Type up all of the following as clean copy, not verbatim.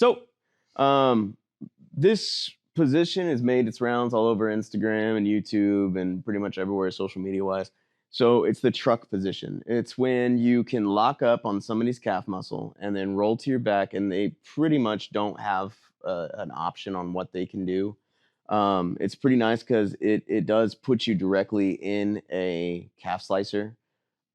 So this position has made its rounds all over Instagram and YouTube and pretty much everywhere social media wise. So it's the truck position. It's when you can lock up on somebody's calf muscle and then roll to your back, and they pretty much don't have an option on what they can do. It's pretty nice because it does put you directly in a calf slicer,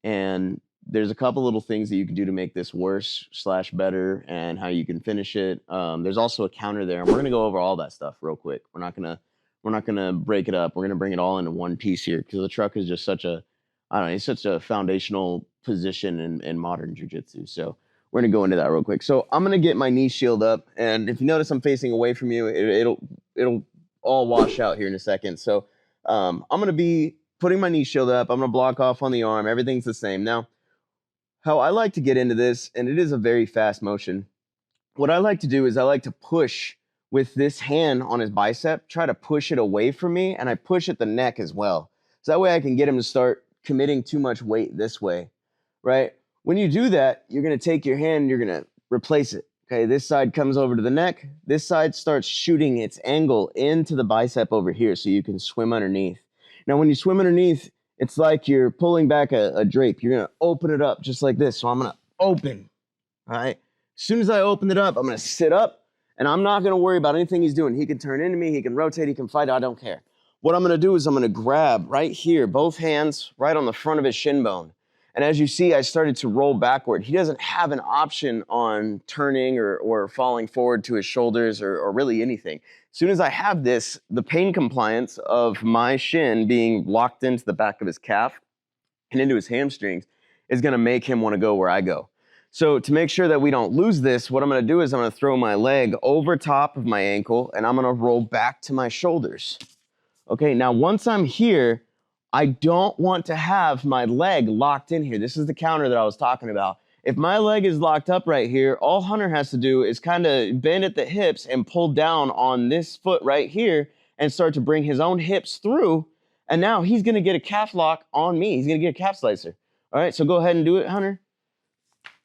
and there's a couple little things that you can do to make this worse / better, and how you can finish it. There's also a counter there, and we're gonna go over all that stuff real quick. We're not gonna break it up. We're gonna bring it all into one piece here because the truck is just such a, I don't know, it's such a foundational position in modern jiu-jitsu. So we're gonna go into that real quick. So I'm gonna get my knee shield up, and if you notice I'm facing away from you, it'll all wash out here in a second. So I'm gonna be putting my knee shield up. I'm gonna block off on the arm. Everything's the same. Now, how I like to get into this, and it is a very fast motion, what I like to do is I like to push with this hand on his bicep, try to push it away from me, and I push at the neck as well. So that way I can get him to start committing too much weight this way, right? When you do that, you're gonna take your hand and you're gonna replace it. Okay, this side comes over to the neck. This side starts shooting its angle into the bicep over here so you can swim underneath. Now, when you swim underneath, it's like you're pulling back a drape. You're going to open it up just like this. So I'm going to open, all right? As soon as I open it up, I'm going to sit up, and I'm not going to worry about anything he's doing. He can turn into me. He can rotate. He can fight. I don't care. What I'm going to do is I'm going to grab right here, both hands right on the front of his shin bone. And as you see, I started to roll backward. He doesn't have an option on turning or falling forward to his shoulders or really anything. As soon as I have this, the pain compliance of my shin being locked into the back of his calf and into his hamstrings is going to make him want to go where I go. So to make sure that we don't lose this, what I'm going to do is I'm going to throw my leg over top of my ankle, and I'm going to roll back to my shoulders. Okay, now once I'm here, I don't want to have my leg locked in here. This is the counter that I was talking about. If my leg is locked up right here, all Hunter has to do is kind of bend at the hips and pull down on this foot right here and start to bring his own hips through. And now he's going to get a calf lock on me. He's going to get a calf slicer. All right, so go ahead and do it, Hunter.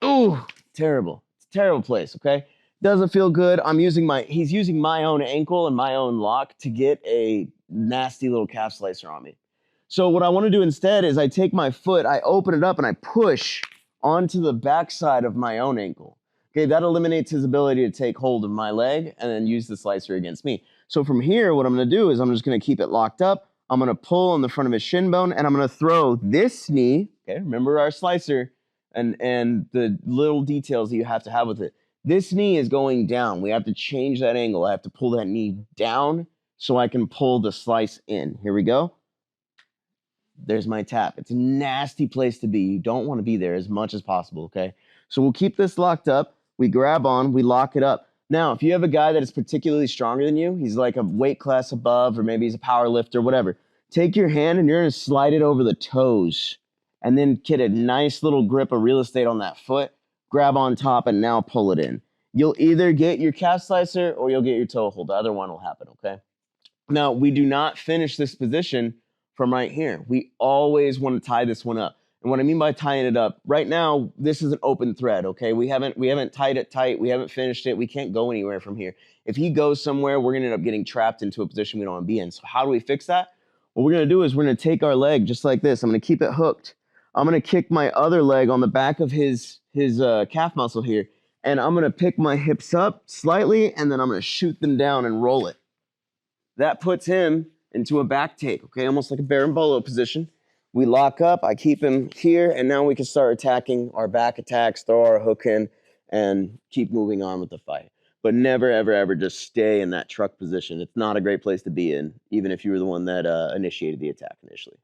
Ooh, terrible. It's a terrible place, okay? Doesn't feel good. He's using my own ankle and my own lock to get a nasty little calf slicer on me. So what I want to do instead is I take my foot, I open it up, and I push onto the backside of my own ankle. Okay, that eliminates his ability to take hold of my leg and then use the slicer against me. So from here, what I'm going to do is I'm just going to keep it locked up. I'm going to pull on the front of his shin bone, and I'm going to throw this knee. Okay, remember our slicer and the little details that you have to have with it. This knee is going down. We have to change that angle. I have to pull that knee down so I can pull the slice in. Here we go. There's my tap. It's a nasty place to be. You don't want to be there as much as possible, okay? So we'll keep this locked up. We grab on, we lock it up. Now, if you have a guy that is particularly stronger than you, he's like a weight class above, or maybe he's a power lifter, whatever. Take your hand and you're going to slide it over the toes and then get a nice little grip of real estate on that foot, grab on top, and now pull it in. You'll either get your calf slicer or you'll get your toe hold. Either one will happen, okay? Now, we do not finish this position from right here. We always want to tie this one up. And what I mean by tying it up, right now, this is an open thread, okay? We haven't tied it tight. We haven't finished it. We can't go anywhere from here. If he goes somewhere, we're going to end up getting trapped into a position we don't want to be in. So how do we fix that? What we're going to do is we're going to take our leg just like this. I'm going to keep it hooked. I'm going to kick my other leg on the back of his calf muscle here. And I'm going to pick my hips up slightly, and then I'm going to shoot them down and roll it. That puts him into a back take, okay, almost like a berimbolo position. We lock up, I keep him here, and now we can start attacking our back attacks, throw our hook in, and keep moving on with the fight. But never, ever, ever just stay in that truck position. It's not a great place to be in, even if you were the one that initiated the attack initially,